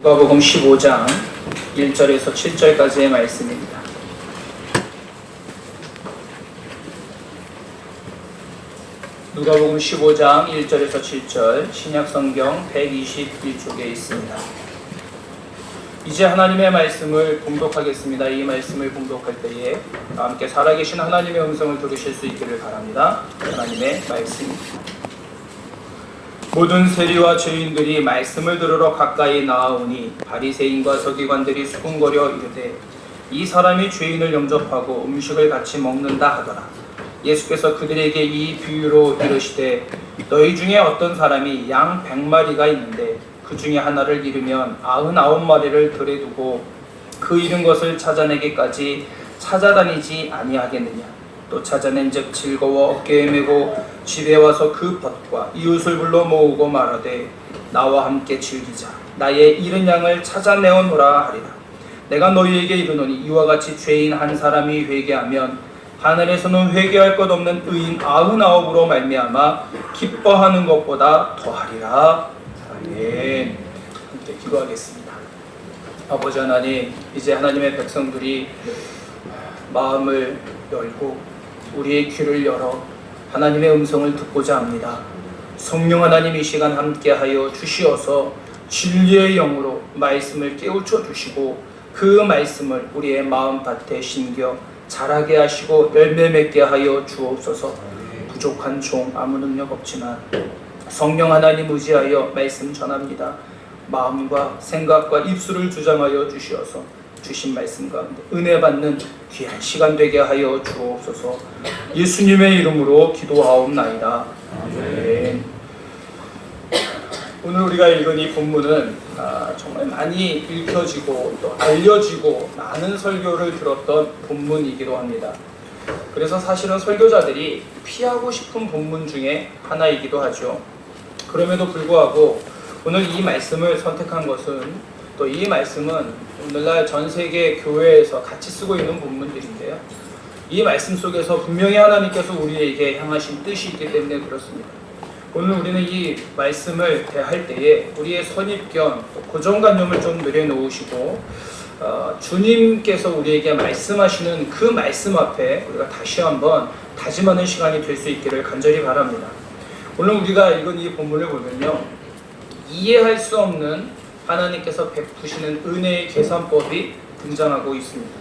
누가복음 15장 1절에서 7절까지의 말씀입니다. 누가복음 15장 1절에서 7절 신약성경 121쪽에 있습니다. 이제 하나님의 말씀을 봉독하겠습니다. 이 말씀을 봉독할 때에 함께 살아계신 하나님의 음성을 들으실 수 있기를 바랍니다. 하나님의 말씀입니다. 모든 세리와 죄인들이 말씀을 들으러 가까이 나아오니 바리새인과 서기관들이 수군거려 이르되 이 사람이 죄인을 영접하고 음식을 같이 먹는다 하더라. 예수께서 그들에게 이 비유로 이르시되 너희 중에 어떤 사람이 양 100마리가 있는데 그 중에 하나를 잃으면 99마리를 들에 두고 그 잃은 것을 찾아내기까지 찾아다니지 아니하겠느냐. 또 찾아낸즉 즐거워 어깨에 메고 집에 와서 그 벗과 이웃을 불러 모으고 말하되 나와 함께 즐기자. 나의 잃은 양을 찾아내오노라 하리라. 내가 너희에게 이르노니 이와 같이 죄인 한 사람이 회개하면 하늘에서는 회개할 것 없는 의인 99으로 말미암아 기뻐하는 것보다 더하리라. 아멘. 함께 기도하겠습니다. 아버지 하나님, 이제 하나님의 백성들이 마음을 열고 우리의 귀를 열어 하나님의 음성을 듣고자 합니다. 성령 하나님 이 시간 함께하여 주시어서 진리의 영으로 말씀을 깨우쳐 주시고 그 말씀을 우리의 마음밭에 심겨 자라게 하시고 열매 맺게 하여 주옵소서. 부족한 종 아무 능력 없지만 성령 하나님 의지하여 말씀 전합니다. 마음과 생각과 입술을 주장하여 주시어서 주신 말씀 가운데 은혜 받는 귀한 시간 되게 하여 주옵소서. 예수님의 이름으로 기도하옵나이다. 아멘. 오늘 우리가 읽은 이 본문은 정말 많이 읽혀지고 또 알려지고 많은 설교를 들었던 본문이기도 합니다. 그래서 사실은 설교자들이 피하고 싶은 본문 중에 하나이기도 하죠. 그럼에도 불구하고 오늘 이 말씀을 선택한 것은 또 이 말씀은 오늘날 전 세계 교회에서 같이 쓰고 있는 본문들인데요. 이 말씀 속에서 분명히 하나님께서 우리에게 향하신 뜻이 있기 때문에 그렇습니다. 오늘 우리는 이 말씀을 대할 때에 우리의 선입견, 고정관념을 좀 내려놓으시고 주님께서 우리에게 말씀하시는 그 말씀 앞에 우리가 다시 한번 다짐하는 시간이 될 수 있기를 간절히 바랍니다. 오늘 우리가 읽은 이 본문을 보면요, 이해할 수 없는 하나님께서 베푸시는 은혜의 계산법이 등장하고 있습니다.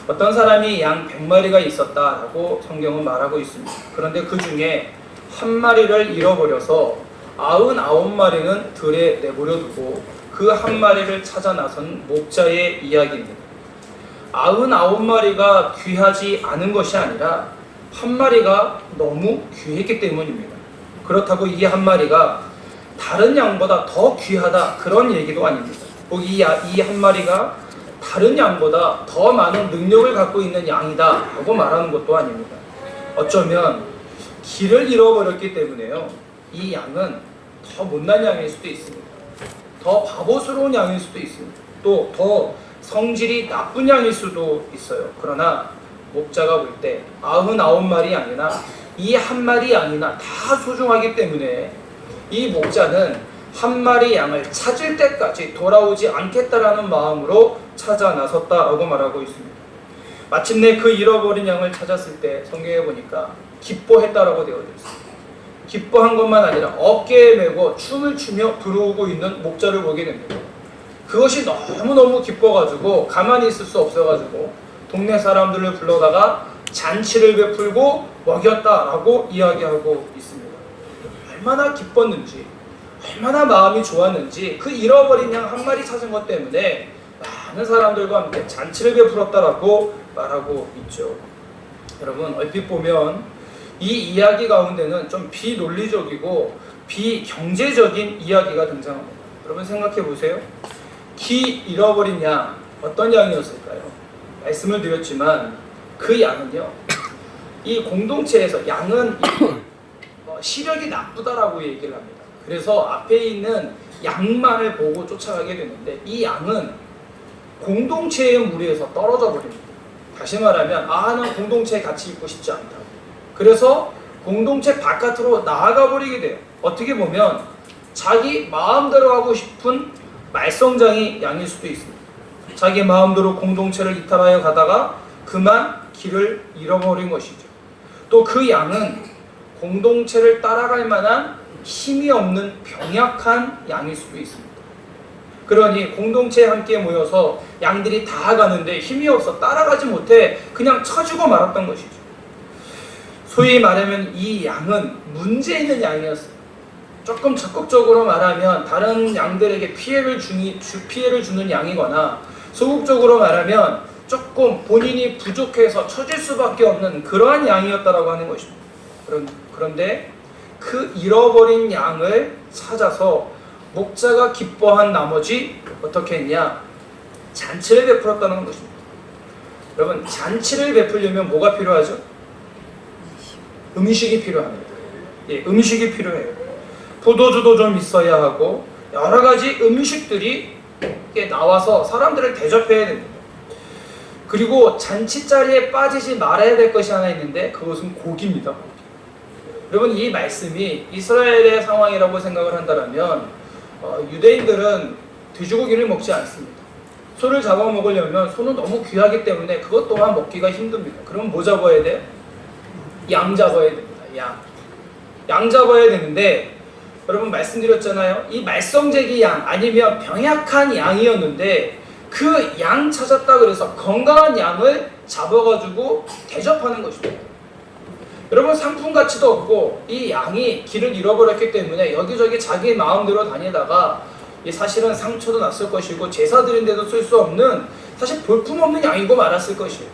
어떤 사람이 양 100마리가 있었다라고 성경은 말하고 있습니다. 그런데 그 중에 한 마리를 잃어버려서 99마리는 들에 내버려 두고 그 한 마리를 찾아 나선 목자의 이야기입니다. 99마리가 귀하지 않은 것이 아니라 한 마리가 너무 귀했기 때문입니다. 그렇다고 이 한 마리가 다른 양보다 더 귀하다 그런 얘기도 아닙니다. 꼭 이 한 마리가 다른 양보다 더 많은 능력을 갖고 있는 양이다 라고 말하는 것도 아닙니다. 어쩌면 길을 잃어버렸기 때문에요, 이 양은 더 못난 양일 수도 있습니다. 더 바보스러운 양일 수도 있습니다. 또 더 성질이 나쁜 양일 수도 있어요. 그러나 목자가 볼 때 99마리 양이나 이 한 마리 양이나 다 소중하기 때문에 이 목자는 한 마리 양을 찾을 때까지 돌아오지 않겠다라는 마음으로 찾아 나섰다라고 말하고 있습니다. 마침내 그 잃어버린 양을 찾았을 때 성경에 보니까 기뻐했다라고 되어져 있습니다. 기뻐한 것만 아니라 어깨에 메고 춤을 추며 들어오고 있는 목자를 보게 됩니다. 그것이 너무너무 기뻐가지고 가만히 있을 수 없어가지고 동네 사람들을 불러다가 잔치를 베풀고 먹였다라고 이야기하고 있습니다. 얼마나 기뻤는지, 얼마나 마음이 좋았는지 그 잃어버린 양 한 마리 찾은 것 때문에 많은 사람들과 함께 잔치를 베풀었다라고 말하고 있죠. 여러분, 얼핏 보면 이 이야기 가운데는 좀 비논리적이고 비경제적인 이야기가 등장합니다. 여러분 생각해 보세요. 기 잃어버린 양, 어떤 양이었을까요? 말씀을 드렸지만 그 양은요, 이 공동체에서 양은 시력이 나쁘다라고 얘기를 합니다. 그래서 앞에 있는 양만을 보고 쫓아가게 되는데 이 양은 공동체의 무리에서 떨어져 버립니다. 다시 말하면 나는 공동체에 같이 있고 싶지 않다고. 그래서 공동체 바깥으로 나아가 버리게 돼요. 어떻게 보면 자기 마음대로 하고 싶은 말썽장이 양일 수도 있습니다. 자기 마음대로 공동체를 이탈하여 가다가 그만 길을 잃어버린 것이죠. 또 그 양은 공동체를 따라갈 만한 힘이 없는 병약한 양일 수도 있습니다. 그러니 공동체에 함께 모여서 양들이 다 가는데 힘이 없어 따라가지 못해 그냥 처지고 말았던 것이죠. 소위 말하면 이 양은 문제 있는 양이었어요. 조금 적극적으로 말하면 다른 양들에게 피해를 주는 양이거나, 소극적으로 말하면 조금 본인이 부족해서 처질 수밖에 없는 그러한 양이었다라고 하는 것입니다. 그런데 그 잃어버린 양을 찾아서 목자가 기뻐한 나머지 어떻게 했냐? 잔치를 베풀었다는 것입니다. 여러분, 잔치를 베풀려면 뭐가 필요하죠? 음식이 필요합니다. 예, 음식이 필요해요. 포도주도 좀 있어야 하고 여러 가지 음식들이 나와서 사람들을 대접해야 됩니다. 그리고 잔치 자리에 빠지지 말아야 될 것이 하나 있는데 그것은 고기입니다. 여러분, 이 말씀이 이스라엘의 상황이라고 생각을 한다면 유대인들은 돼지고기를 먹지 않습니다. 소를 잡아먹으려면 소는 너무 귀하기 때문에 그것 또한 먹기가 힘듭니다. 그럼 뭐 잡아야 돼요? 양 잡아야 됩니다. 양 잡아야 되는데, 여러분 말씀드렸잖아요. 이 말썽쟁이 양 아니면 병약한 양이었는데 그 양 찾았다 그래서 건강한 양을 잡아가지고 대접하는 것입니다. 여러분, 상품 가치도 없고 이 양이 길을 잃어버렸기 때문에 여기저기 자기 마음대로 다니다가 사실은 상처도 났을 것이고 제사 드린데도 쓸 수 없는, 사실 볼품없는 양이고 말았을 것이에요.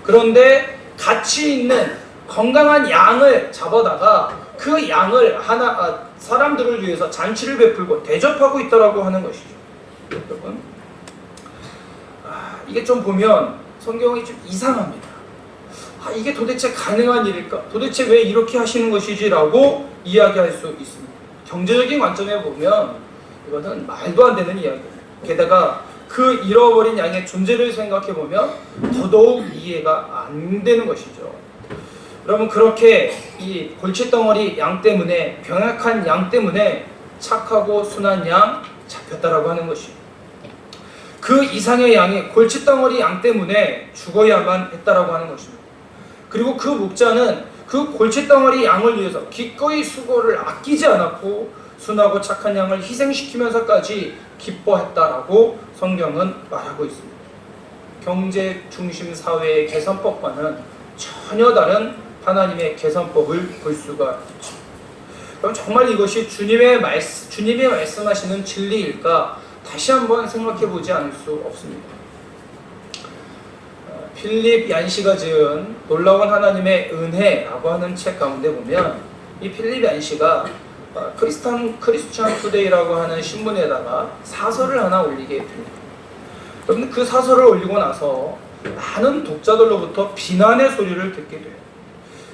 그런데 가치 있는 건강한 양을 잡아다가 그 양을 사람들을 위해서 잔치를 베풀고 대접하고 있다라고 하는 것이죠. 여러분, 이게 좀 보면 성경이 좀 이상합니다. 이게 도대체 가능한 일일까? 도대체 왜 이렇게 하시는 것이지? 라고 이야기할 수 있습니다. 경제적인 관점에 보면 이거는 말도 안 되는 이야기입니다. 게다가 그 잃어버린 양의 존재를 생각해 보면 더더욱 이해가 안 되는 것이죠. 여러분, 그렇게 이 골칫덩어리 양 때문에, 병약한 양 때문에 착하고 순한 양 잡혔다라고 하는 것이죠. 그 이상의 양이 골칫덩어리 양 때문에 죽어야만 했다라고 하는 것입니다. 그리고 그 목자는 그 골칫덩어리 양을 위해서 기꺼이 수고를 아끼지 않았고 순하고 착한 양을 희생시키면서까지 기뻐했다라고 성경은 말하고 있습니다. 경제 중심 사회의 계산법과는 전혀 다른 하나님의 계산법을 볼 수가 있죠. 그럼 정말 이것이 주님의 말씀하시는 진리일까? 다시 한번 생각해 보지 않을 수 없습니다. 필립 얀시가 지은 놀라운 하나님의 은혜라고 하는 책 가운데 보면 이 필립 얀시가 크리스찬 투데이라고 하는 신문에다가 사설을 하나 올리게 됩니다. 여러분, 그 사설을 올리고 나서 많은 독자들로부터 비난의 소리를 듣게 돼요.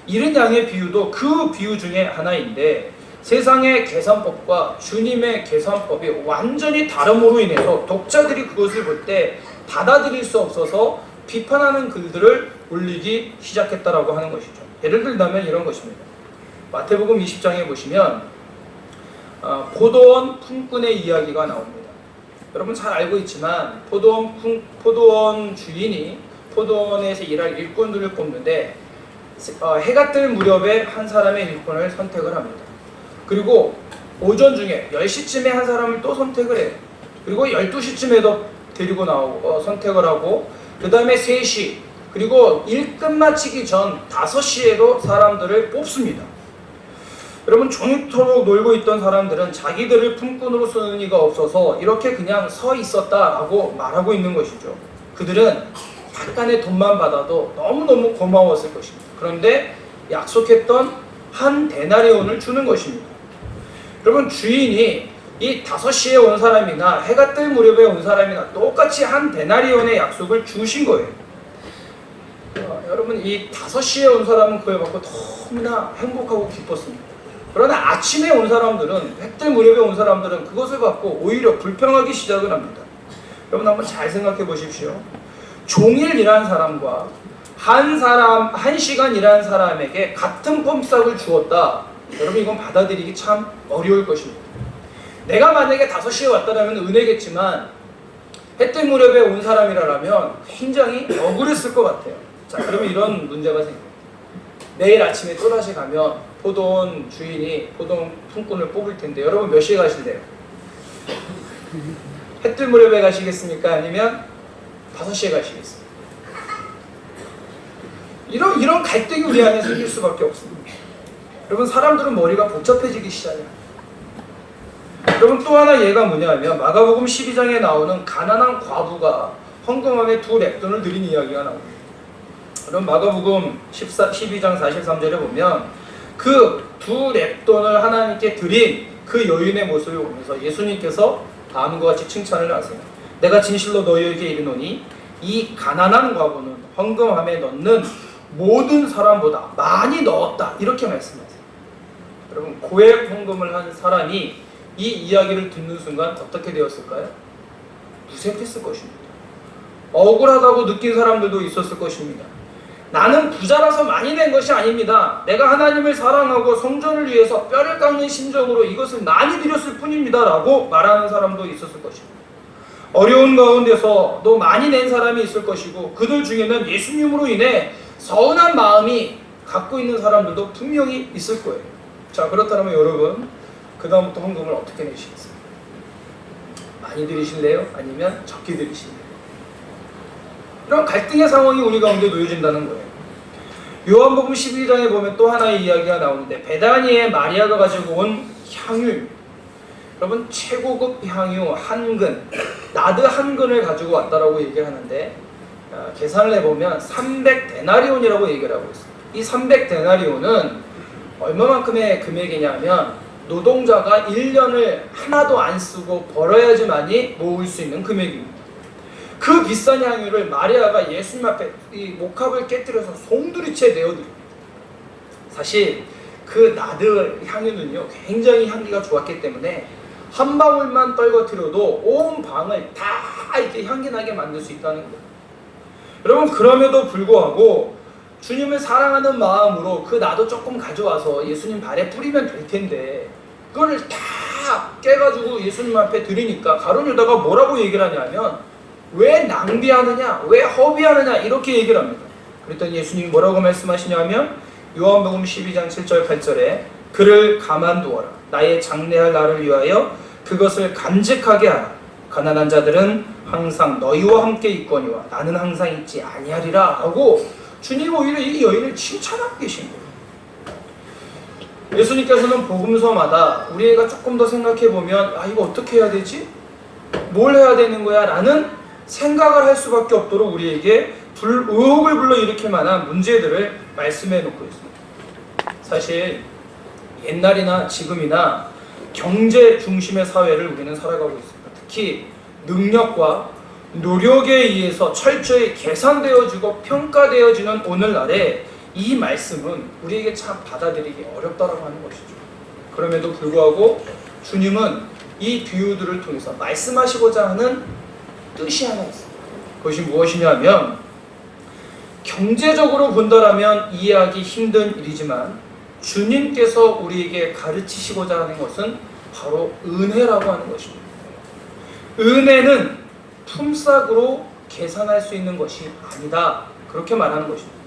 이른 양의 비유도 그 비유 중에 하나인데 세상의 계산법과 주님의 계산법이 완전히 다름으로 인해서 독자들이 그것을 볼 때 받아들일 수 없어서 비판하는 글들을 올리기 시작했다라고 하는 것이죠. 예를 들자면 이런 것입니다. 마태복음 20장에 보시면 포도원 품꾼의 이야기가 나옵니다. 여러분 잘 알고 있지만 포도원 주인이 포도원에서 일할 일꾼들을 뽑는데 해가 뜰 무렵에 한 사람의 일꾼을 선택을 합니다. 그리고 오전 중에 10시쯤에 한 사람을 또 선택을 해요. 그리고 12시쯤에도 데리고 나오고 선택을 하고, 그 다음에 3시, 그리고 일 끝마치기 전 5시에도 사람들을 뽑습니다. 여러분, 종일토록 놀고 있던 사람들은 자기들을 품꾼으로 쓰는 이가 없어서 이렇게 그냥 서 있었다라고 말하고 있는 것이죠. 그들은 약간의 돈만 받아도 너무너무 고마웠을 것입니다. 그런데 약속했던 한 데나리온을 주는 것입니다. 여러분, 주인이 이 5시에 온 사람이나 해가 뜰 무렵에 온 사람이나 똑같이 한 데나리온의 약속을 주신 거예요. 여러분, 이 5시에 온 사람은 그걸 받고 너무나 행복하고 기뻤습니다. 그러나 아침에 온 사람들은, 해 뜰 무렵에 온 사람들은 그것을 받고 오히려 불평하기 시작을 합니다. 여러분, 한번 잘 생각해 보십시오. 종일 일한 사람과 한 시간 일한 사람에게 같은 폼싹을 주었다. 여러분, 이건 받아들이기 참 어려울 것입니다. 내가 만약에 5시에 왔다라면 은혜겠지만 해 뜰 무렵에 온 사람이라면 굉장히 억울했을 것 같아요. 자, 그러면 이런 문제가 생깁니다. 내일 아침에 또다시 가면 포도원 주인이 포도원 품꾼을 뽑을 텐데 여러분 몇 시에 가실래요? 해 뜰 무렵에 가시겠습니까? 아니면 5시에 가시겠습니까? 이런 갈등이 우리 안에 생길 수밖에 없습니다. 여러분, 사람들은 머리가 복잡해지기 시작해요. 여러분, 또 하나 예가 뭐냐면 마가복음 12장에 나오는 가난한 과부가 헌금함에 2렙돈을 드린 이야기가 나옵니다. 그럼 마가복음 12장 43절에 보면 그 2렙돈을 하나님께 드린 그 여인의 모습을 보면서 예수님께서 다음과 같이 칭찬을 하세요. 내가 진실로 너희에게 이르노니 이 가난한 과부는 헌금함에 넣는 모든 사람보다 많이 넣었다, 이렇게 말씀하세요. 여러분, 고액 헌금을 한 사람이 이 이야기를 듣는 순간 어떻게 되었을까요? 무색했을 것입니다. 억울하다고 느낀 사람들도 있었을 것입니다. 나는 부자라서 많이 낸 것이 아닙니다. 내가 하나님을 사랑하고 성전을 위해서 뼈를 깎는 심정으로 이것을 많이 드렸을 뿐입니다 라고 말하는 사람도 있었을 것입니다. 어려운 가운데서도 많이 낸 사람이 있을 것이고 그들 중에는 예수님으로 인해 서운한 마음이 갖고 있는 사람들도 분명히 있을 거예요. 자, 그렇다면 여러분, 그 다음부터 헌금을 어떻게 내시겠어요? 많이 드리실래요? 아니면 적게 드리실래요? 이런 갈등의 상황이 우리 가운데 놓여진다는 거예요. 요한복음 12장에 보면 또 하나의 이야기가 나오는데 베다니에 마리아가 가지고 온 향유입니다. 여러분, 최고급 향유 한 근, 나드 한 근을 가지고 왔다라고 얘기를 하는데 계산을 해보면 300데나리온이라고 얘기를 하고 있습니다. 이 300데나리온은 얼마만큼의 금액이냐면 노동자가 1년을 하나도 안 쓰고 벌어야지만이 모을 수 있는 금액입니다. 그 비싼 향유를 마리아가 예수님 앞에 이 목합을 깨뜨려서 송두리째 내어드립니다. 사실 그 나드 향유는요, 굉장히 향기가 좋았기 때문에 한 방울만 떨궈뜨려도 온 방을 다 이렇게 향기나게 만들 수 있다는 거예요. 여러분, 그럼에도 불구하고 주님을 사랑하는 마음으로 그 나도 조금 가져와서 예수님 발에 뿌리면 될 텐데 그걸 다 깨가지고 예수님 앞에 드리니까 가룟 유다가 뭐라고 얘기를 하냐면 왜 낭비하느냐, 왜 허비하느냐, 이렇게 얘기를 합니다. 그랬더니 예수님이 뭐라고 말씀하시냐면 요한복음 12장 7절 8절에 그를 가만두어라. 나의 장래할 날을 위하여 그것을 간직하게 하라. 가난한 자들은 항상 너희와 함께 있거니와 나는 항상 있지 아니하리라 하고 주님 오히려 이 여인을 칭찬하고 계신 거예요. 예수님께서는 복음서마다 우리가 조금 더 생각해보면 이거 어떻게 해야 되지? 뭘 해야 되는 거야? 라는 생각을 할 수밖에 없도록 우리에게 의혹을 불러일으킬 만한 문제들을 말씀해 놓고 있습니다. 사실 옛날이나 지금이나 경제 중심의 사회를 우리는 살아가고 있습니다. 특히 능력과 노력에 의해서 철저히 계산되어지고 평가되어지는 오늘날에 이 말씀은 우리에게 참 받아들이기 어렵다고 하는 것이죠. 그럼에도 불구하고 주님은 이 비유들을 통해서 말씀하시고자 하는 뜻이 하나 있습니다. 그것이 무엇이냐면 경제적으로 본다라면 이해하기 힘든 일이지만 주님께서 우리에게 가르치시고자 하는 것은 바로 은혜라고 하는 것입니다. 은혜는 품삯으로 계산할 수 있는 것이 아니다, 그렇게 말하는 것입니다.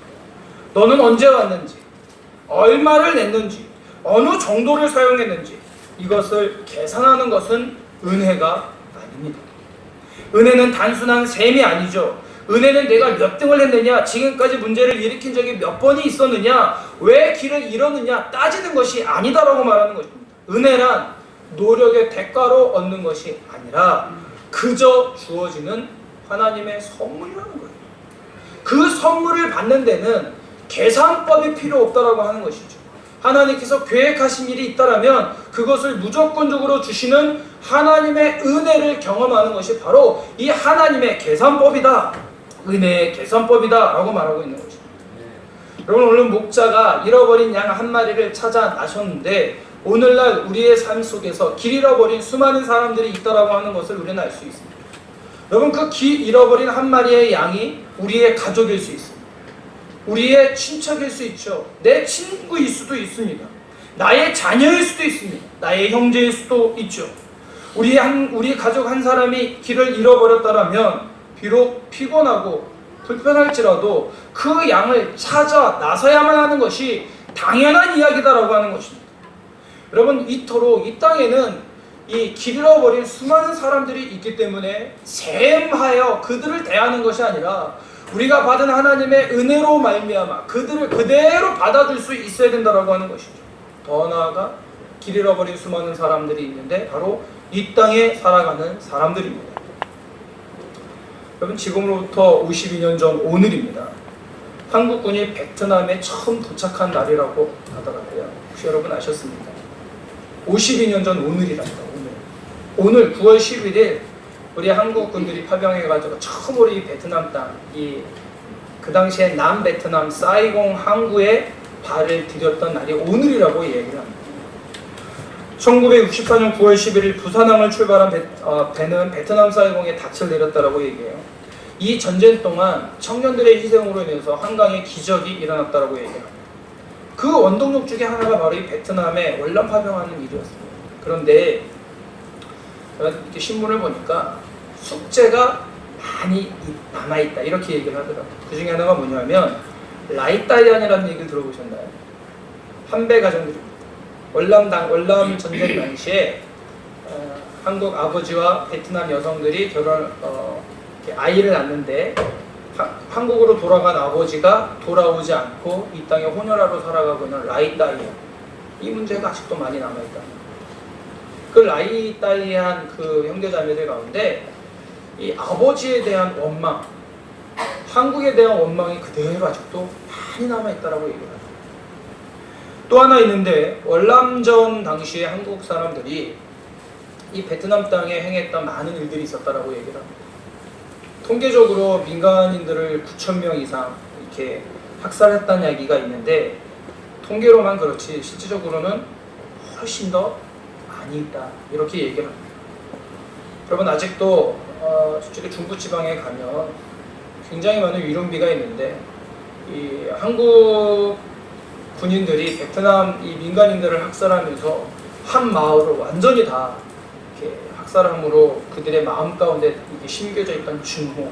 너는 언제 왔는지, 얼마를 냈는지, 어느 정도를 사용했는지 이것을 계산하는 것은 은혜가 아닙니다. 은혜는 단순한 셈이 아니죠. 은혜는 내가 몇 등을 했느냐, 지금까지 문제를 일으킨 적이 몇 번이 있었느냐, 왜 길을 잃었느냐 따지는 것이 아니다라고 말하는 것입니다. 은혜란 노력의 대가로 얻는 것이 아니라 그저 주어지는 하나님의 선물이라는 거예요. 그 선물을 받는 데는 계산법이 필요 없다라고 하는 것이죠. 하나님께서 계획하신 일이 있다라면 그것을 무조건적으로 주시는 하나님의 은혜를 경험하는 것이 바로 이 하나님의 계산법이다, 은혜의 계산법이다 라고 말하고 있는 것입니다. 여러분, 오늘 목자가 잃어버린 양 한 마리를 찾아 나셨는데 오늘날 우리의 삶 속에서 길 잃어버린 수많은 사람들이 있다라고 하는 것을 우리는 알 수 있습니다. 여러분, 그 길 잃어버린 한 마리의 양이 우리의 가족일 수 있습니다. 우리의 친척일 수 있죠. 내 친구일 수도 있습니다. 나의 자녀일 수도 있습니다. 나의 형제일 수도 있죠. 우리 가족 한 사람이 길을 잃어버렸다라면 비록 피곤하고 불편할지라도 그 양을 찾아 나서야만 하는 것이 당연한 이야기다라고 하는 것입니다. 여러분, 이토록 이 땅에는 이 길 잃어버린 수많은 사람들이 있기 때문에 샘하여 그들을 대하는 것이 아니라 우리가 받은 하나님의 은혜로 말미암아 그들을 그대로 받아줄 수 있어야 된다라고 하는 것이죠. 더 나아가 길 잃어버린 수많은 사람들이 있는데 바로 이 땅에 살아가는 사람들입니다. 여러분, 지금으로부터 52년 전 오늘입니다. 한국군이 베트남에 처음 도착한 날이라고 하더라고요. 혹시 여러분 아셨습니까? 52년 전 오늘이랍니다. 오늘 9월 11일 우리 한국군들이 파병해가지고 처음으로 이 베트남 땅, 그 당시에 남베트남 사이공 항구에 발을 디뎠던 날이 오늘이라고 얘기를 합니다. 1964년 9월 11일 부산항을 출발한 배는 베트남 사이공에 닻을 내렸다라고 얘기해요. 이 전쟁 동안 청년들의 희생으로 인해서 한강에 기적이 일어났다라고 얘기합니다. 그 원동력 중에 하나가 바로 이 베트남에 월남 파병하는 일이었습니다. 그런데 이렇게 신문을 보니까 숙제가 많이 남아있다 이렇게 얘기를 하더라고요. 그 중에 하나가 뭐냐면 라이따이안이라는 얘기를 들어보셨나요? 한배 가정들입니다. 월남 전쟁 당시에 한국 아버지와 베트남 여성들이 아이를 낳는데 한국으로 돌아간 아버지가 돌아오지 않고 이 땅에 혼혈아로 살아가고 있는 라이따이안, 이 문제가 아직도 많이 남아있다. 그 라이따이안 그 형제자매들 가운데 이 아버지에 대한 원망, 한국에 대한 원망이 그대로 아직도 많이 남아있다라고 얘기를 합니다. 또 하나 있는데 월남전 당시에 한국 사람들이 이 베트남 땅에 행했던 많은 일들이 있었다라고 얘기를 합니다. 통계적으로 민간인들을 9,000명 이상 이렇게 학살했다는 이야기가 있는데 통계로만 그렇지 실질적으로는 훨씬 더 많이 있다 이렇게 얘기를 합니다. 여러분, 아직도 저쪽에 중부지방에 가면 굉장히 많은 위론비가 있는데 이 한국 군인들이 베트남 이 민간인들을 학살하면서 한 마을을 완전히 다 이렇게 학살함으로 그들의 마음 가운데 이게 심겨져 있던 증오,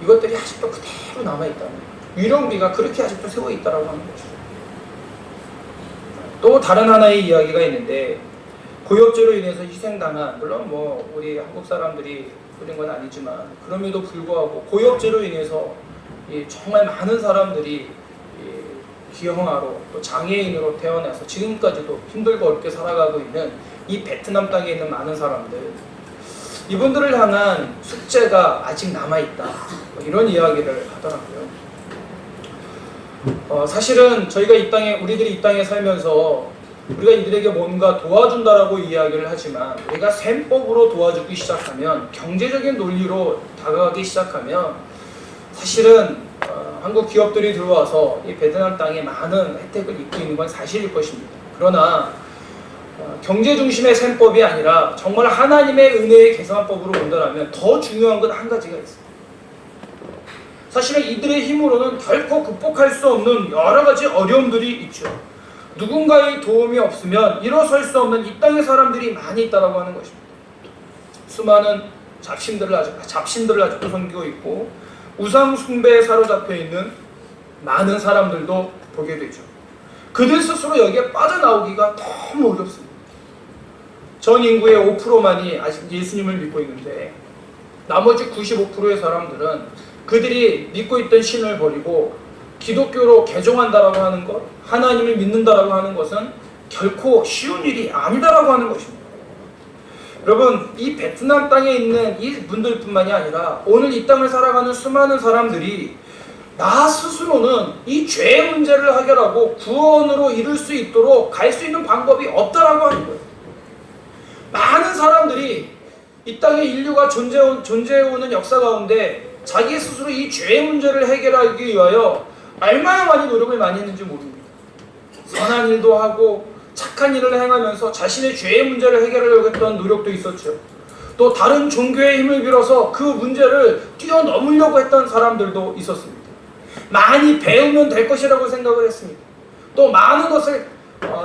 이것들이 아직도 그대로 남아있다는 거예요. 위론비가 그렇게 아직도 세워있다라고 하는 거죠. 또 다른 하나의 이야기가 있는데 고엽제로 인해서 희생당한, 물론 뭐 우리 한국 사람들이 그런 건 아니지만 그럼에도 불구하고 고엽제로 인해서 정말 많은 사람들이 기형아로 또 장애인으로 태어나서 지금까지도 힘들고 어렵게 살아가고 있는 이 베트남 땅에 있는 많은 사람들, 이분들을 향한 숙제가 아직 남아있다 이런 이야기를 하더라고요. 사실은 저희가 우리들이 이 땅에 살면서 우리가 이들에게 뭔가 도와준다라고 이야기를 하지만 우리가 셈법으로 도와주기 시작하면, 경제적인 논리로 다가가기 시작하면 사실은 한국 기업들이 들어와서 이 베트남 땅에 많은 혜택을 입고 있는 건 사실일 것입니다. 그러나 경제 중심의 셈법이 아니라 정말 하나님의 은혜의 계산법으로 본다면 더 중요한 건 한 가지가 있습니다. 사실은 이들의 힘으로는 결코 극복할 수 없는 여러 가지 어려움들이 있죠. 누군가의 도움이 없으면 일어설 수 없는 이 땅의 사람들이 많이 있다고 하는 것입니다. 수많은 잡신들을 아직도 섬기고 있고 우상 숭배에 사로잡혀 있는 많은 사람들도 보게 되죠. 그들 스스로 여기에 빠져나오기가 너무 어렵습니다. 전 인구의 5%만이 아직 예수님을 믿고 있는데 나머지 95%의 사람들은 그들이 믿고 있던 신을 버리고 기독교로 개종한다라고 하는 것, 하나님을 믿는다라고 하는 것은 결코 쉬운 일이 아니다라고 하는 것입니다. 여러분, 이 베트남 땅에 있는 이 분들뿐만이 아니라 오늘 이 땅을 살아가는 수많은 사람들이 나 스스로는 이 죄의 문제를 해결하고 구원으로 이룰 수 있도록 갈 수 있는 방법이 없다라고 하는 거예요. 많은 사람들이 이 땅에 인류가 존재해오는 역사 가운데 자기 스스로 이 죄의 문제를 해결하기 위하여 얼마나 많이 노력을 많이 했는지 모릅니다. 선한 일도 하고 착한 일을 행하면서 자신의 죄의 문제를 해결하려고 했던 노력도 있었죠. 또 다른 종교의 힘을 빌어서 그 문제를 뛰어넘으려고 했던 사람들도 있었습니다. 많이 배우면 될 것이라고 생각을 했습니다. 또 많은 것을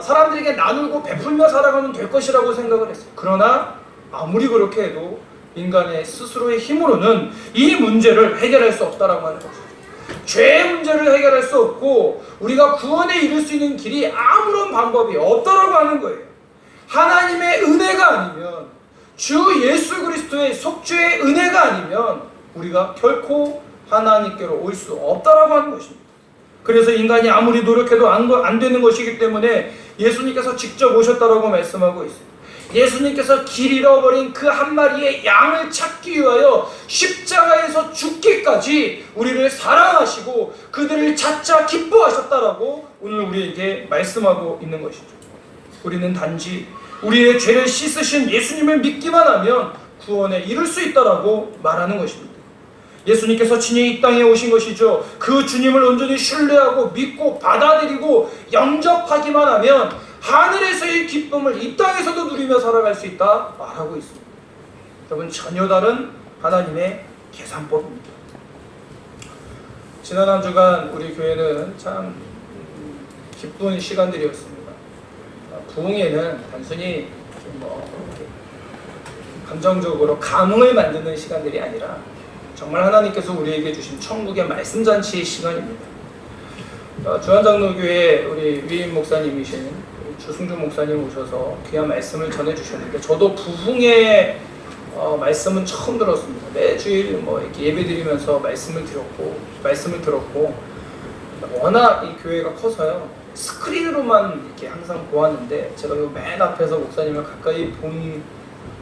사람들에게 나누고 베풀며 살아가면 될 것이라고 생각을 했어요. 그러나 아무리 그렇게 해도 인간의 스스로의 힘으로는 이 문제를 해결할 수 없다라고 하는 거죠. 죄의 문제를 해결할 수 없고 우리가 구원에 이를 수 있는 길이 아무런 방법이 없다라고 하는 거예요. 하나님의 은혜가 아니면, 주 예수 그리스도의 속죄의 은혜가 아니면 우리가 결코 하나님께로 올 수 없다라고 하는 것입니다. 그래서 인간이 아무리 노력해도 안 되는 것이기 때문에 예수님께서 직접 오셨다라고 말씀하고 있습니다. 예수님께서 길 잃어버린 그 한 마리의 양을 찾기 위하여 십자가에서 죽기까지 우리를 사랑하시고 그들을 찾자 기뻐하셨다라고 오늘 우리에게 말씀하고 있는 것이죠. 우리는 단지 우리의 죄를 씻으신 예수님을 믿기만 하면 구원에 이를 수 있다라고 말하는 것입니다. 예수님께서 친히 이 땅에 오신 것이죠. 그 주님을 온전히 신뢰하고 믿고 받아들이고 영접하기만 하면 하늘에서의 기쁨을 이 땅에서도 누리며 살아갈 수 있다 말하고 있습니다. 여러분, 전혀 다른 하나님의 계산법입니다. 지난 한 주간 우리 교회는 참 기쁜 시간들이었습니다. 부흥회는 단순히 감정적으로 감흥을 만드는 시간들이 아니라 정말 하나님께서 우리에게 주신 천국의 말씀잔치의 시간입니다. 주한장로교회 우리 위임 목사님이신 주승준 목사님 오셔서 귀한 말씀을 전해주셨는데, 저도 부흥회 말씀은 처음 들었습니다. 매주일 이렇게 예배드리면서 말씀을 들었고 워낙 이 교회가 커서요, 스크린으로만 이렇게 항상 보았는데 제가 요 맨 앞에서 목사님을 가까이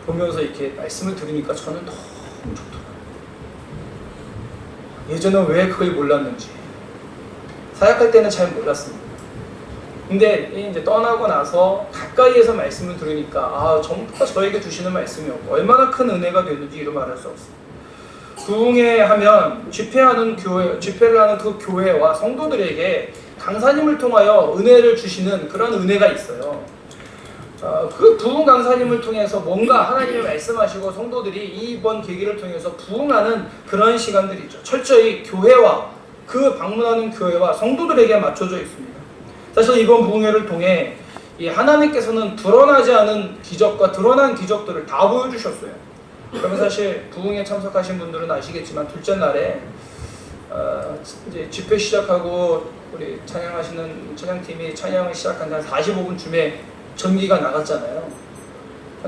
보면서 이렇게 말씀을 들으니까 저는 너무 좋더라고요. 예전엔 왜 그걸 몰랐는지, 사역할 때는 잘 몰랐습니다. 근데 이제 떠나고 나서 가까이에서 말씀을 들으니까 전부 다 저에게 주시는 말씀이었고 얼마나 큰 은혜가 됐는지 이루 말할 수 없습니다. 부흥회 하면 집회를 하는 그 교회와 성도들에게 강사님을 통하여 은혜를 주시는 그런 은혜가 있어요. 그 부흥 강사님을 통해서 뭔가 하나님이 말씀하시고 성도들이 이번 계기를 통해서 부흥하는 그런 시간들이죠. 철저히 교회와 그 방문하는 교회와 성도들에게 맞춰져 있습니다. 사실 이번 부흥회를 통해 이 하나님께서는 드러나지 않은 기적과 드러난 기적들을 다 보여주셨어요. 그러면 사실 부흥회 참석하신 분들은 아시겠지만 둘째 날에 이제 집회 시작하고 우리 찬양하시는 찬양팀이 찬양을 시작한 한 45분쯤에 전기가 나갔잖아요.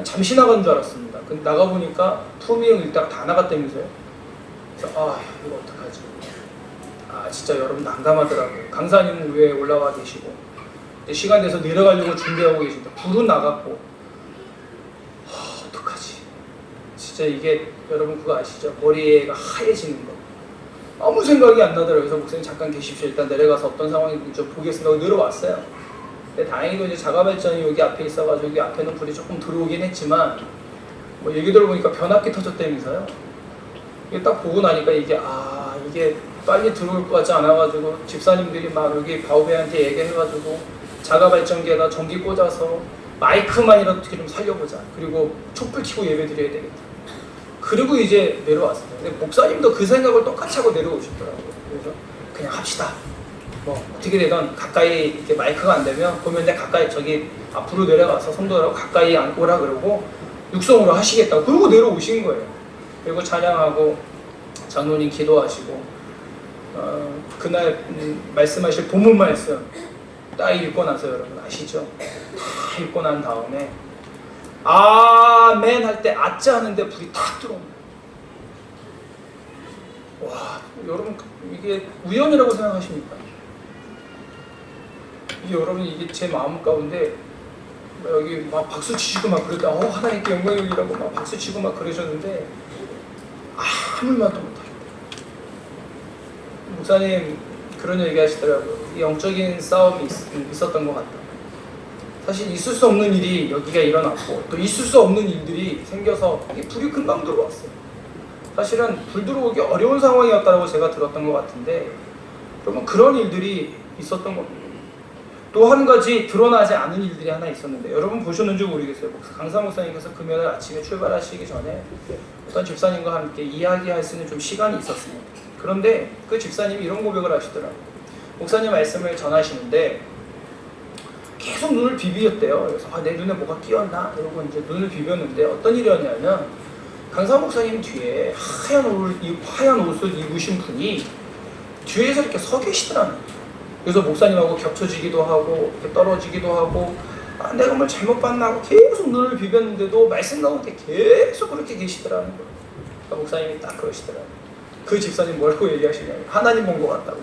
잠시 나간 줄 알았습니다. 근데 나가보니까 품위응 일단 다 나갔다면서요. 그래서 이거 어떡하지? 진짜 여러분 난감하더라고요. 강사님은 위에 올라와 계시고 시간 돼서 내려가려고 준비하고 계신데 불은 나갔고 어떡하지? 진짜 이게 여러분 그거 아시죠? 머리가 하얘지는 거. 아무 생각이 안 나더라고요. 그래서 목사님 잠깐 계십시오. 일단 내려가서 어떤 상황인지 좀 보겠습니다 하고 내려왔어요. 근데 다행히도 이제 자가발전이 여기 앞에 있어가지고 여기 앞에는 불이 조금 들어오긴 했지만 얘기 들어보니까 변압기 터졌다면서요. 이게 딱 보고 나니까 이게 빨리 들어올 것 같지 않아가지고 집사님들이 막 여기 바우베한테 얘기해가지고 자가발전기에다 전기 꽂아서 마이크만이라도 어떻게 좀 살려보자. 그리고 촛불 켜고 예배 드려야 되겠다. 그리고 이제 내려왔습니다. 근데 목사님도 그 생각을 똑같이 하고 내려오셨더라고요. 그래서 그냥 합시다. 어떻게 되든 가까이 이렇게 마이크가 안 되면 보면 내 가까이 저기 앞으로 내려가서 성도들하고 가까이 오라 그러고 육성으로 하시겠다고 그러고 내려오신 거예요. 그리고 찬양하고 장로님 기도하시고 그날 말씀하실 본문 말씀 딱 읽고 나서 여러분 아시죠? 다 읽고 난 다음에 아멘 할 때 아짜 하는데 불이 탁 들어옵니다. 와, 여러분 이게 우연이라고 생각하십니까? 여러분 이게 제 마음 가운데 여기 막 박수 치시고 막 그러다 하나님께 영광이라고 막 박수 치고 막 그러셨는데 아무 말도 못하겠다. 목사님 그런 얘기 하시더라고요. 영적인 싸움이 있었던 것 같다. 사실 있을 수 없는 일이 여기가 일어났고 또 있을 수 없는 일들이 생겨서 불이 금방 들어왔어요. 사실은 불 들어오기 어려운 상황이었다고 제가 들었던 것 같은데 그러면 그런 일들이 있었던 겁니다. 또 한 가지 드러나지 않은 일들이 하나 있었는데 여러분 보셨는지 모르겠어요. 강사 목사님께서 금요일 아침에 출발하시기 전에 어떤 집사님과 함께 이야기할 수 있는 좀 시간이 있었습니다. 그런데 그 집사님이 이런 고백을 하시더라고요. 목사님 말씀을 전하시는데 계속 눈을 비비었대요. 그래서 내 눈에 뭐가 끼었나? 이러고 이제 눈을 비볐는데 어떤 일이었냐면 강사 목사님 뒤에 하얀 옷을 입으신 분이 뒤에서 이렇게 서 계시더라고요. 그래서 목사님하고 겹쳐지기도 하고 이렇게 떨어지기도 하고 내가 뭘 잘못 봤나 하고 계속 눈을 비볐는데도 말씀 가운데 계속 그렇게 계시더라는 거예요. 그러니까 목사님이 딱 그러시더라고요. 그 집사님 뭐라고 얘기하시냐면 하나님 본 것 같다고.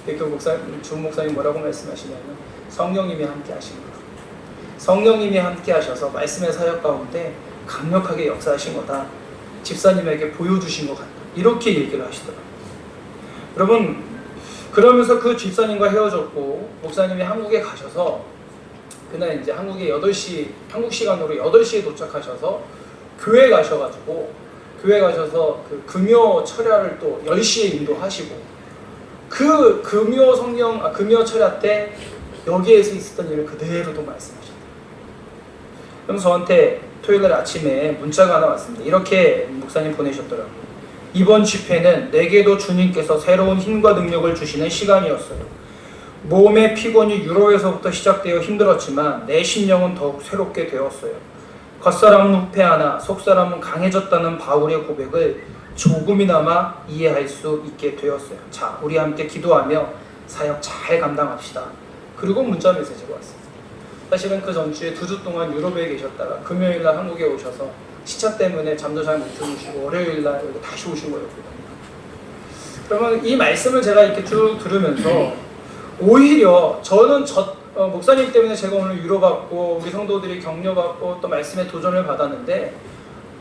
그 준 목사님 뭐라고 말씀하시냐면 성령님이 함께 하신 거예요. 성령님이 함께 하셔서 말씀의 사역 가운데 강력하게 역사하신 거다. 집사님에게 보여주신 것 같다. 이렇게 얘기를 하시더라고요. 여러분, 그러면서 그 집사님과 헤어졌고 목사님이 한국에 가셔서 그날 이제 한국 시간으로 8시에 도착하셔서 교회 가셔가지고 그 금요 철야를 또 10시에 인도하시고 그 금요 철야 때 여기에서 있었던 일을 그대로 또 말씀하셨어요. 그럼 저한테 토요일날 아침에 문자가 하나 왔습니다. 이렇게 목사님 보내셨더라고요. 이번 집회는 내게도 주님께서 새로운 힘과 능력을 주시는 시간이었어요. 몸의 피곤이 유로에서부터 시작되어 힘들었지만 내 심령은 더욱 새롭게 되었어요. 겉사람은 후패하나 속사람은 강해졌다는 바울의 고백을 조금이나마 이해할 수 있게 되었어요. 자, 우리 함께 기도하며 사역 잘 감당합시다. 그리고 문자 메시지가 왔습니다. 사실은 그 전주에 2주 동안 유럽에 계셨다가 금요일날 한국에 오셔서 시차 때문에 잠도 잘 못 주무시고 월요일날 다시 오신 거였거든요. 그러면 이 말씀을 제가 이렇게 쭉 들으면서 오히려 저는 목사님 때문에 제가 오늘 위로받고 우리 성도들이 격려받고 또 말씀에 도전을 받았는데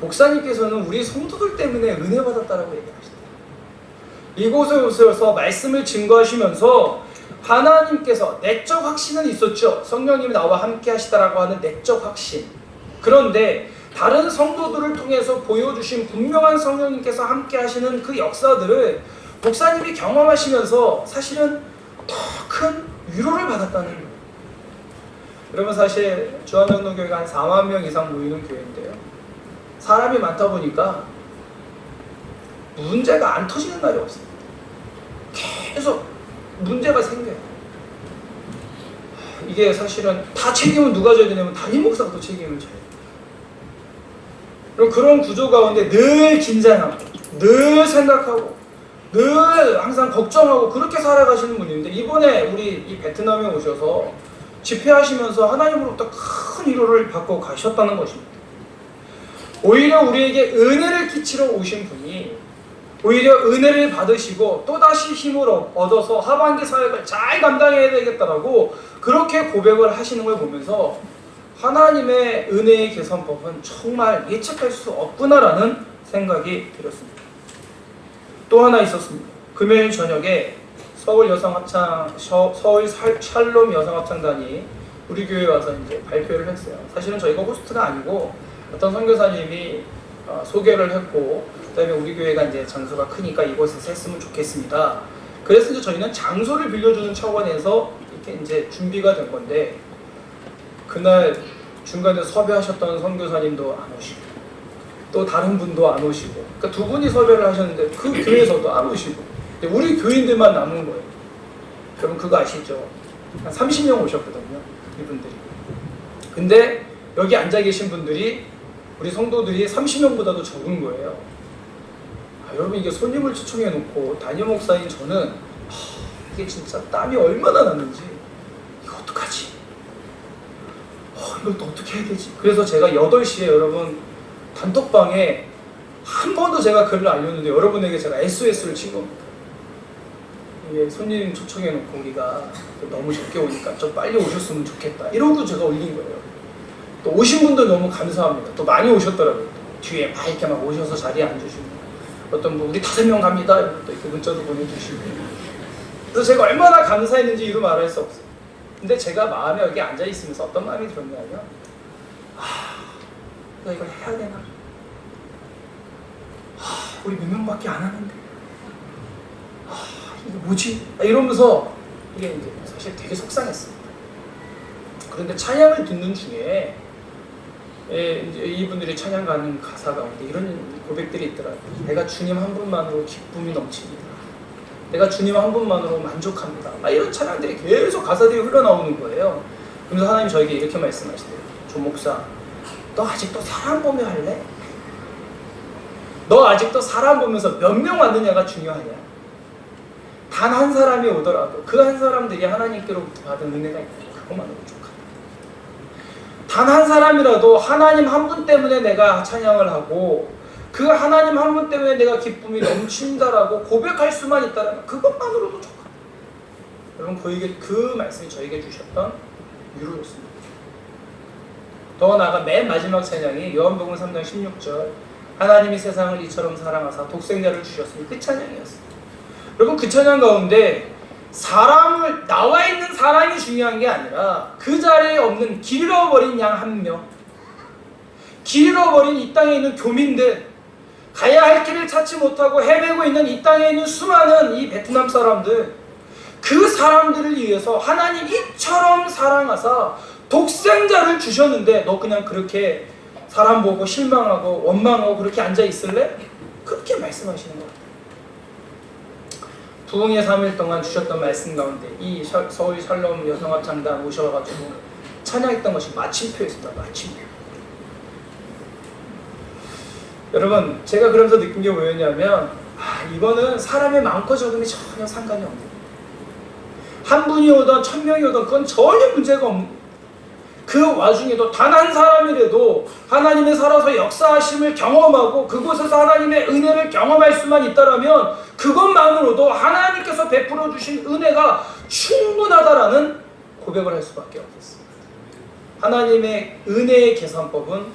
목사님께서는 우리 성도들 때문에 은혜 받았다라고 얘기하시더라고요. 이곳에 오셔서 말씀을 증거하시면서 하나님께서 내적 확신은 있었죠. 성령님이 나와 함께 하시다라고 하는 내적 확신. 그런데 다른 성도들을 통해서 보여주신 분명한 성령님께서 함께 하시는 그 역사들을 목사님이 경험하시면서 사실은 더 큰 위로를 받았다는 거예요. 여러분, 사실 주한영도교회가 한 4만 명 이상 모이는 교회인데요. 사람이 많다 보니까 문제가 안 터지는 날이 없습니다. 계속 문제가 생겨요. 이게 사실은 다 책임은 누가 져야 되냐면 담임 목사가 또 책임을 져요. 그럼 그런 구조 가운데 늘 긴장하고 늘 생각하고 늘 항상 걱정하고 그렇게 살아가시는 분인데 이번에 우리 이 베트남에 오셔서 집회하시면서 하나님으로부터 큰 위로를 받고 가셨다는 것입니다. 오히려 우리에게 은혜를 끼치러 오신 분이 오히려 은혜를 받으시고 또다시 힘을 얻어서 하반기 사역을 잘 감당해야 되겠다라고 그렇게 고백을 하시는 걸 보면서 하나님의 은혜의 개선법은 정말 예측할 수 없구나라는 생각이 들었습니다. 또 하나 있었습니다. 금요일 저녁에 서울 샬롬 여성합창단이 우리 교회에 와서 이제 발표를 했어요. 사실은 저희가 호스트가 아니고 어떤 선교사님이 소개를 했고 그다음에 우리 교회가 이제 장소가 크니까 이곳에서 했으면 좋겠습니다. 그래서 이제 저희는 장소를 빌려주는 차원에서 이렇게 이제 준비가 된 건데 그날 중간에 섭외하셨던 선교사님도 안 오시고 또 다른 분도 안 오시고 그러니까 두 분이 섭외를 하셨는데 그 교회에서도 안 오시고 우리 교인들만 남은 거예요. 여러분 그거 아시죠? 한 30명 오셨거든요. 이분들이. 근데 여기 앉아 계신 분들이 우리 성도들이 30명보다도 적은 거예요. 여러분 이게 손님을 초청해 놓고 담임 목사인 저는 이게 진짜 땀이 얼마나 났는지 이거 어떡하지? 이걸 또 어떻게 해야 되지? 그래서 제가 8시에 여러분 단톡방에 한 번도 제가 글을 알렸는데 여러분에게 제가 SOS를 친 겁니다. 이게 손님 초청해 놓고 우리가 너무 적게 오니까 좀 빨리 오셨으면 좋겠다 이러고 제가 올린 거예요. 또 오신 분들 너무 감사합니다. 또 많이 오셨더라고요. 뒤에 막 이렇게 막 오셔서 자리에 앉으시고 어떤 분 우리 5명 갑니다 또 이렇게 문자도 보내주시고 그래서 제가 얼마나 감사했는지 이루 말할 수 없어요. 근데 제가 마음에 여기 앉아 있으면서 어떤 마음이 들었냐면 내가 이걸 해야 되나? 우리 몇 명밖에 안 하는데 이게 뭐지? 이러면서 이게 이제 사실 되게 속상했습니다. 그런데 찬양을 듣는 중에 이제 이분들이 찬양 가는 가사 가운데 이런 고백들이 있더라고요. 내가 주님 한 분만으로 기쁨이 넘칩니다. 내가 주님 한 분만으로 만족합니다. 이런 찬양들이 계속 가사들이 흘러나오는 거예요. 그래서 하나님 저에게 이렇게 말씀하시대요. 조 목사, 너 아직도 사람 보며 할래? 너 아직도 사람 보면서 몇 명 왔느냐가 중요하냐? 단 한 사람이 오더라도 그 한 사람들이 하나님께로부터 받은 은혜가 있다. 그것만으로 족하다. 단 한 사람이라도 하나님 한 분 때문에 내가 찬양을 하고 그 하나님 한 분 때문에 내가 기쁨이 넘친다라고 고백할 수만 있다면 그것만으로도 족하다. 여러분 그 말씀이 저에게 주셨던 위로였습니다. 더 나아가 맨 마지막 찬양이 요한복음 3장 16절 하나님이 세상을 이처럼 사랑하사 독생자를 주셨으니 그 찬양이었어요. 여러분 그 찬양 가운데 사람을 나와 있는 사람이 중요한 게 아니라 그 자리에 없는 길 잃어버린 양 한 명, 길 잃어버린 이 땅에 있는 교민들, 가야 할 길을 찾지 못하고 헤매고 있는 이 땅에 있는 수많은 이 베트남 사람들, 그 사람들을 위해서 하나님 이처럼 사랑하사 독생자를 주셨는데 너 그냥 그렇게 사람 보고 실망하고 원망하고 그렇게 앉아 있을래? 그렇게 말씀하시는 거예요. 부흥의 3일 동안 주셨던 말씀 가운데 이 서울 샬롬 여성합창단 오셔가지고 찬양했던 것이 마침표였습니다. 마침표. 여러분 제가 그러면서 느낀 게 뭐였냐면 이거는 사람의 많고 적음이 전혀 상관이 없는 거예요. 한 분이 오든 1000명이 오든 그건 전혀 문제가 없는 그 와중에도 단 한 사람이라도 하나님의 살아서 역사하심을 경험하고 그곳에서 하나님의 은혜를 경험할 수만 있다면 그것만으로도 하나님께서 베풀어 주신 은혜가 충분하다라는 고백을 할 수밖에 없었습니다. 하나님의 은혜의 계산법은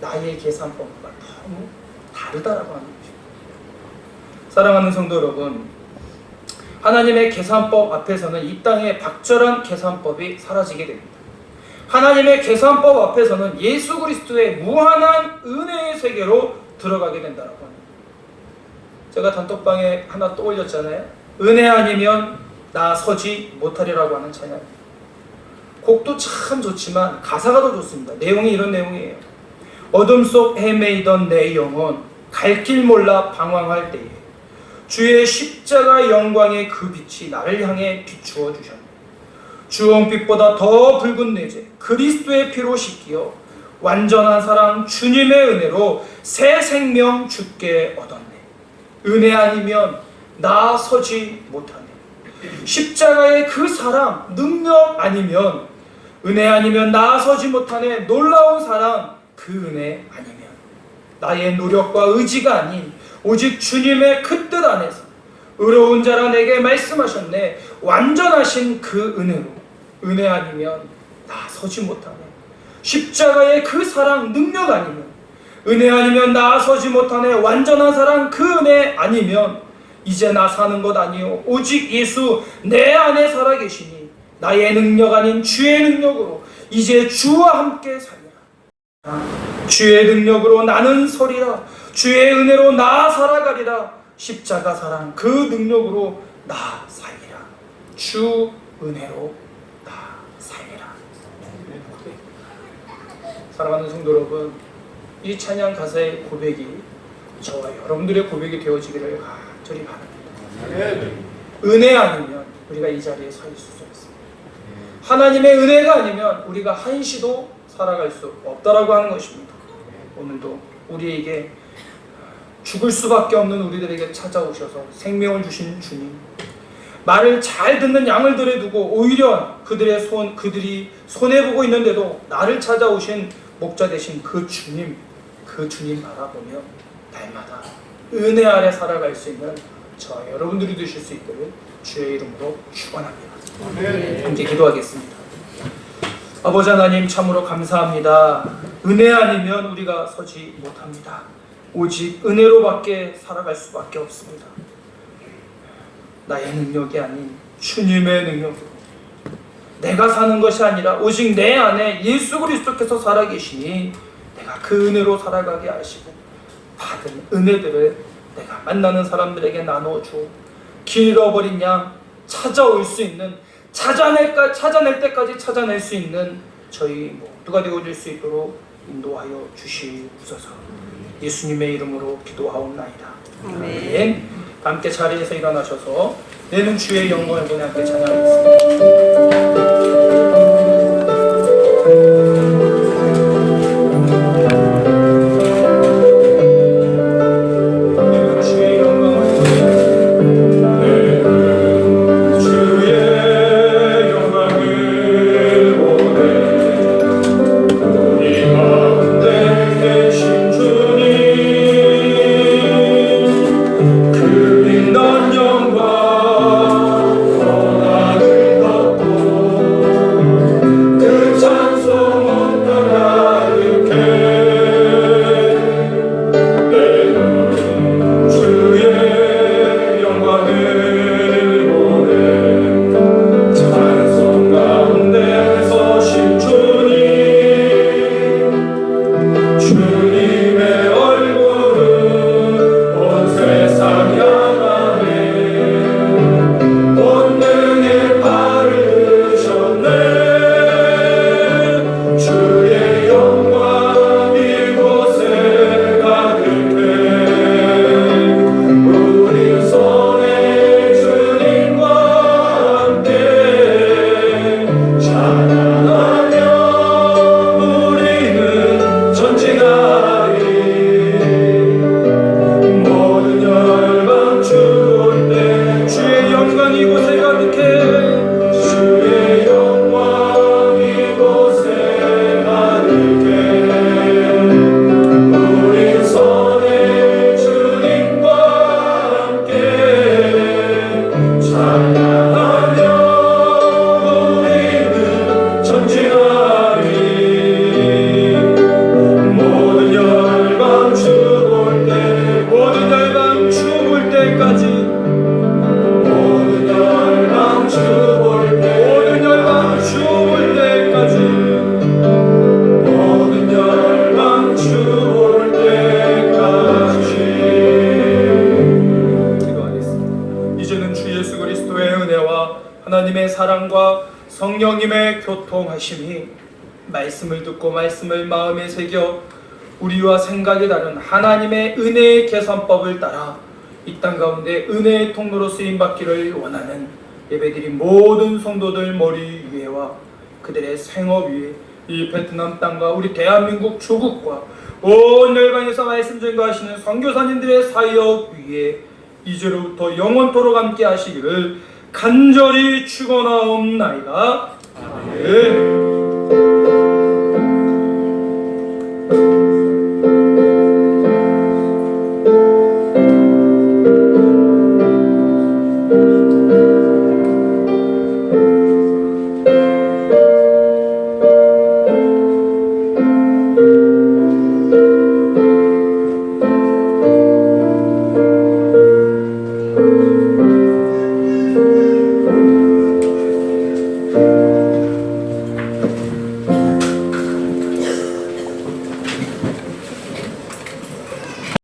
나의 계산법과 너무 다르다라고 하는 것입니다. 사랑하는 성도 여러분, 하나님의 계산법 앞에서는 이 땅의 박절한 계산법이 사라지게 됩니다. 하나님의 계산법 앞에서는 예수 그리스도의 무한한 은혜의 세계로 들어가게 된다고 합니다. 제가 단톡방에 하나 떠올렸잖아요. 은혜 아니면 나 서지 못하리라고 하는 찬양. 곡도 참 좋지만 가사가 더 좋습니다. 내용이 이런 내용이에요. 어둠 속 헤매이던 내 영혼 갈 길 몰라 방황할 때에 주의 십자가 영광의 그 빛이 나를 향해 비추어 주셨네. 주홍빛보다 더 붉은 내재 그리스도의 피로 씻기어 완전한 사랑 주님의 은혜로 새 생명 주께 얻었네. 은혜 아니면 나 서지 못하네. 십자가의 그 사랑 능력 아니면 은혜 아니면 나 서지 못하네. 놀라운 사랑 그 은혜 아니면 나의 노력과 의지가 아닌 오직 주님의 그 뜻 안에서 의로운 자라 내게 말씀하셨네. 완전하신 그 은혜로 은혜 아니면 나 서지 못하네. 십자가의 그 사랑 능력 아니면 은혜 아니면 나 서지 못하네. 완전한 사랑 그 은혜 아니면 이제 나 사는 것 아니요 오직 예수 내 안에 살아계시니 나의 능력 아닌 주의 능력으로 이제 주와 함께 살리라. 주의 능력으로 나는 서리라. 주의 은혜로 나 살아가리라. 십자가 사랑 그 능력으로 나 살리라. 주 은혜로 나 살리라. 사랑하는 성도 여러분, 이 찬양 가사의 고백이 저와 여러분들의 고백이 되어지기를 간절히 바랍니다. 은혜 아니면 우리가 이 자리에 서 있을 수 없습니다. 하나님의 은혜가 아니면 우리가 한시도 살아갈 수 없다라고 하는 것입니다. 오늘도 우리에게 죽을 수밖에 없는 우리들에게 찾아오셔서 생명을 주신 주님, 말을 잘 듣는 양을 들에 두고 오히려 그들이 손해보고 있는데도 나를 찾아오신 목자 되신 그 주님 바라보며 날마다 은혜 아래 살아갈 수 있는 저 여러분들이 되실 수 있도록 주의 이름으로 축원합니다. 함께 기도하겠습니다. 아버지 하나님 참으로 감사합니다. 은혜 아니면 우리가 서지 못합니다. 오직 은혜로밖에 살아갈 수밖에 없습니다. 나의 능력이 아닌 주님의 능력으로 내가 사는 것이 아니라 오직 내 안에 예수 그리스도께서 살아계시니 내가 그 은혜로 살아가게 하시고 받은 은혜들을 내가 만나는 사람들에게 나눠주고 길 잃어버린 양 찾아올 수 있는 찾아낼 때까지 찾아낼 수 있는 저희 모두가 되어줄 수 있도록 인도하여 주시옵소서. 예수님의 이름으로 기도하옵나이다. 아멘. 함께 자리에서 일어나셔서 내는 주의 영광을 보내 함께 찬양하겠습니다. 하나님의 사랑과 성령님의 교통하심이 말씀을 듣고 말씀을 마음에 새겨 우리와 생각이 다른 하나님의 은혜의 계산법을 따라 이 땅 가운데 은혜의 통로로 쓰임받기를 원하는 예배드린 모든 성도들 머리 위에와 그들의 생업 위에 이 베트남 땅과 우리 대한민국 조국과 온 열방에서 말씀 전가하시는 선교사님들의 사역 위에 이제로부터 영원토록 함께 하시기를 간절히 축원하옵나이다. 아멘.